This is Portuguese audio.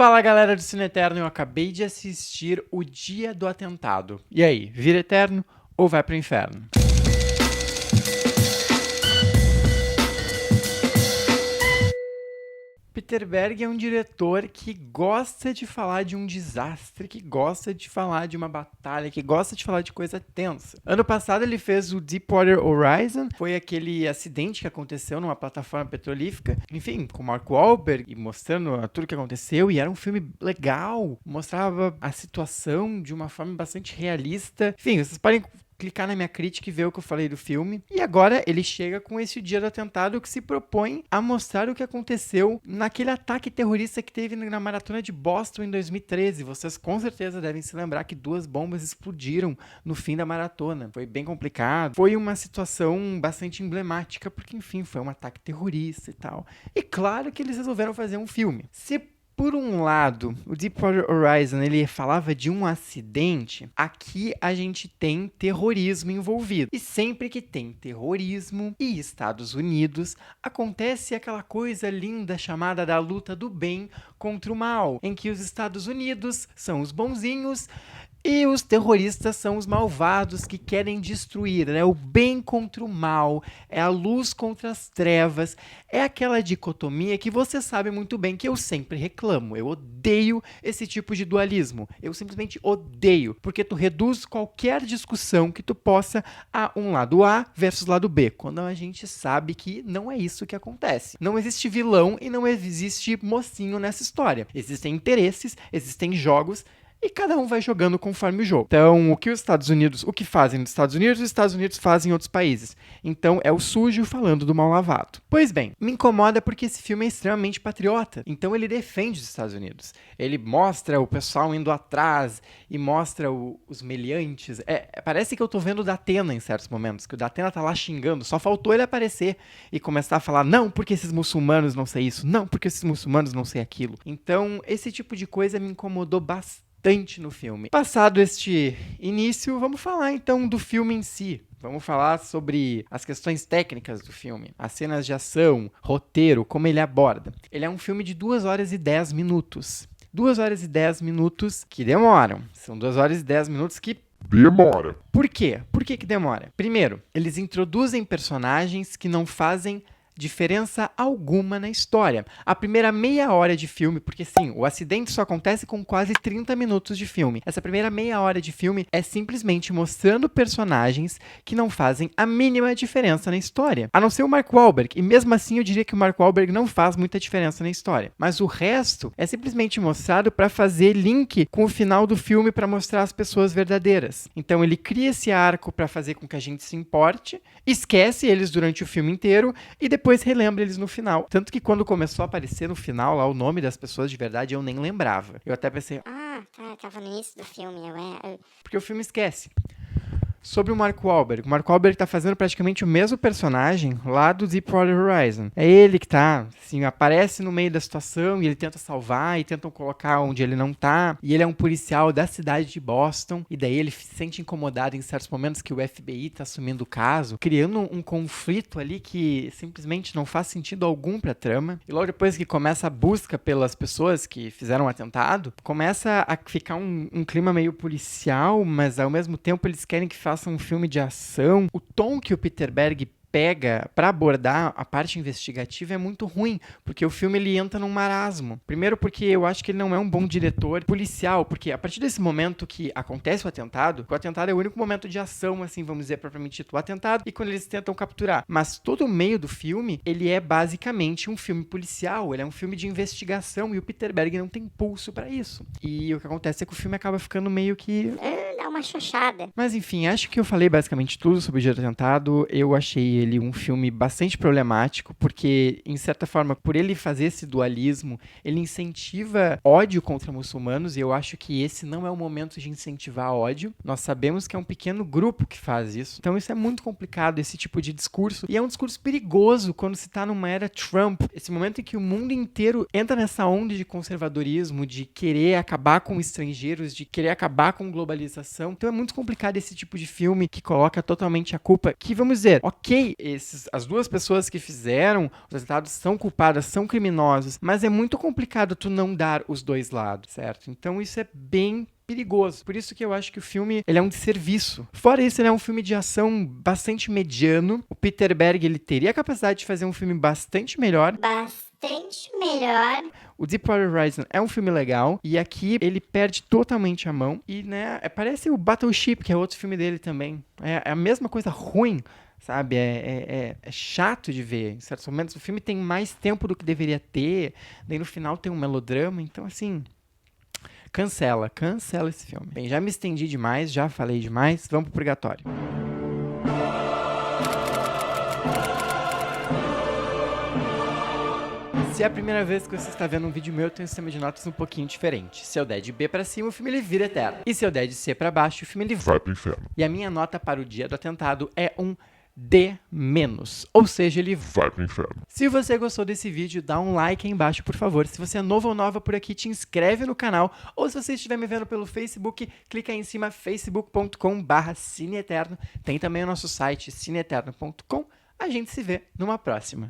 Fala galera do Cine Eterno, eu acabei de assistir O Dia do Atentado. E aí, vira eterno ou vai pro inferno? Peter Berg é um diretor que gosta de falar de um desastre, que gosta de falar de uma batalha, que gosta de falar de coisa tensa. Ano passado ele fez o Deepwater Horizon, foi aquele acidente que aconteceu numa plataforma petrolífica, enfim, com Mark Wahlberg, e mostrando tudo o que aconteceu, e era um filme legal, mostrava a situação de uma forma bastante realista. Enfim, vocês podem clicar na minha crítica e ver o que eu falei do filme. E agora ele chega com esse Dia do Atentado que se propõe a mostrar o que aconteceu naquele ataque terrorista que teve na maratona de Boston em 2013. Vocês com certeza devem se lembrar que 2 bombas explodiram no fim da maratona. Foi bem complicado. Foi uma situação bastante emblemática, porque enfim, foi um ataque terrorista e tal. E claro que eles resolveram fazer um filme. Se por um lado, o Deepwater Horizon ele falava de um acidente, aqui a gente tem terrorismo envolvido. E sempre que tem terrorismo e Estados Unidos, acontece aquela coisa linda chamada da luta do bem contra o mal, em que os Estados Unidos são os bonzinhos e os terroristas são os malvados que querem destruir, né? O bem contra o mal, é a luz contra as trevas, é aquela dicotomia que você sabe muito bem que eu sempre reclamo. Eu odeio esse tipo de dualismo. Eu simplesmente odeio, porque tu reduz qualquer discussão que tu possa a um lado A versus lado B, quando a gente sabe que não é isso que acontece. Não existe vilão e não existe mocinho nessa história. Existem interesses, existem jogos, e cada um vai jogando conforme o jogo. Então, o que fazem nos Estados Unidos, os Estados Unidos fazem em outros países. Então, é o sujo falando do mal lavado. Pois bem, me incomoda porque esse filme é extremamente patriota. Então, ele defende os Estados Unidos. Ele mostra o pessoal indo atrás e mostra os meliantes. Parece que eu tô vendo o Datena em certos momentos, que o Datena tá lá xingando. Só faltou ele aparecer e começar a falar, não, porque esses muçulmanos não sei isso, não, porque esses muçulmanos não sei aquilo. Então, esse tipo de coisa me incomodou bastante no filme. Passado este início, vamos falar então do filme em si. Vamos falar sobre as questões técnicas do filme, as cenas de ação, roteiro, como ele aborda. Ele é um filme de 2 horas e 10 minutos. 2 horas e 10 minutos que demoram. São 2 horas e 10 minutos que demora. Por quê? Por que demora? Primeiro, eles introduzem personagens que não fazem diferença alguma na história. A primeira meia hora de filme, porque sim, o acidente só acontece com quase 30 minutos de filme. Essa primeira meia hora de filme é simplesmente mostrando personagens que não fazem a mínima diferença na história. A não ser o Mark Wahlberg, e mesmo assim eu diria que o Mark Wahlberg não faz muita diferença na história. Mas o resto é simplesmente mostrado para fazer link com o final do filme para mostrar as pessoas verdadeiras. Então ele cria esse arco para fazer com que a gente se importe, esquece eles durante o filme inteiro e depois relembra eles no final. Tanto que quando começou a aparecer no final lá o nome das pessoas de verdade, eu nem lembrava. Eu até pensei, tava no início do filme, porque o filme esquece. Sobre o Mark Wahlberg. O Mark Wahlberg tá fazendo praticamente o mesmo personagem lá do Deepwater Horizon. É ele que tá, assim, aparece no meio da situação e ele tenta salvar e tentam colocar onde ele não tá. E ele é um policial da cidade de Boston. E daí ele se sente incomodado em certos momentos que o FBI tá assumindo o caso, criando um conflito ali que simplesmente não faz sentido algum pra trama. E logo depois que começa a busca pelas pessoas que fizeram o atentado, começa a ficar um clima meio policial, mas ao mesmo tempo eles querem que faça um filme de ação. O tom que o Peter Berg pega para abordar a parte investigativa é muito ruim, porque o filme ele entra num marasmo. Primeiro porque eu acho que ele não é um bom diretor policial, porque a partir desse momento que acontece o atentado é o único momento de ação, assim, vamos dizer, propriamente dito, o atentado, e quando eles tentam capturar. Mas todo o meio do filme, ele é basicamente um filme policial, ele é um filme de investigação, e o Peter Berg não tem pulso para isso. E o que acontece é que o filme acaba ficando meio que dá uma xoxada. Mas enfim, acho que eu falei basicamente tudo sobre o Dia do Atentado. Eu achei ele um filme bastante problemático, porque, em certa forma, por ele fazer esse dualismo, ele incentiva ódio contra muçulmanos, e eu acho que esse não é o momento de incentivar ódio. Nós sabemos que é um pequeno grupo que faz isso. Então isso é muito complicado, esse tipo de discurso, e é um discurso perigoso quando se está numa era Trump. Esse momento em que o mundo inteiro entra nessa onda de conservadorismo, de querer acabar com estrangeiros, de querer acabar com globalização, atuação. Então é muito complicado esse tipo de filme que coloca totalmente a culpa, que vamos dizer, ok, as duas pessoas que fizeram os atentados são culpadas, são criminosos, mas é muito complicado tu não dar os dois lados, certo? Então isso é bem perigoso. Por isso que eu acho que o filme, ele é um desserviço. Fora isso, ele é um filme de ação bastante mediano. O Peter Berg, ele teria a capacidade de fazer um filme bastante melhor. Bastante melhor. O Deepwater Horizon é um filme legal, e aqui ele perde totalmente a mão. E, né, parece o Battleship, que é outro filme dele também. É a mesma coisa ruim, sabe? É chato de ver. Em certos momentos, o filme tem mais tempo do que deveria ter. Daí no final tem um melodrama. Então, assim, cancela esse filme. Bem, já me estendi demais, já falei demais. Vamos pro purgatório. Se é a primeira vez que você está vendo um vídeo meu, eu tenho um sistema de notas um pouquinho diferente. Se eu der de B pra cima, o filme ele vira eterno. E se eu der de C pra baixo, o filme ele vai pro inferno. E a minha nota para o dia do atentado é um D-, ou seja, ele vai pro inferno. Se você gostou desse vídeo, dá um like aí embaixo, por favor. Se você é novo ou nova por aqui, te inscreve no canal. Ou se você estiver me vendo pelo Facebook, clica aí em cima, facebook.com/cineeterno. Tem também o nosso site, cineeterno.com. A gente se vê numa próxima.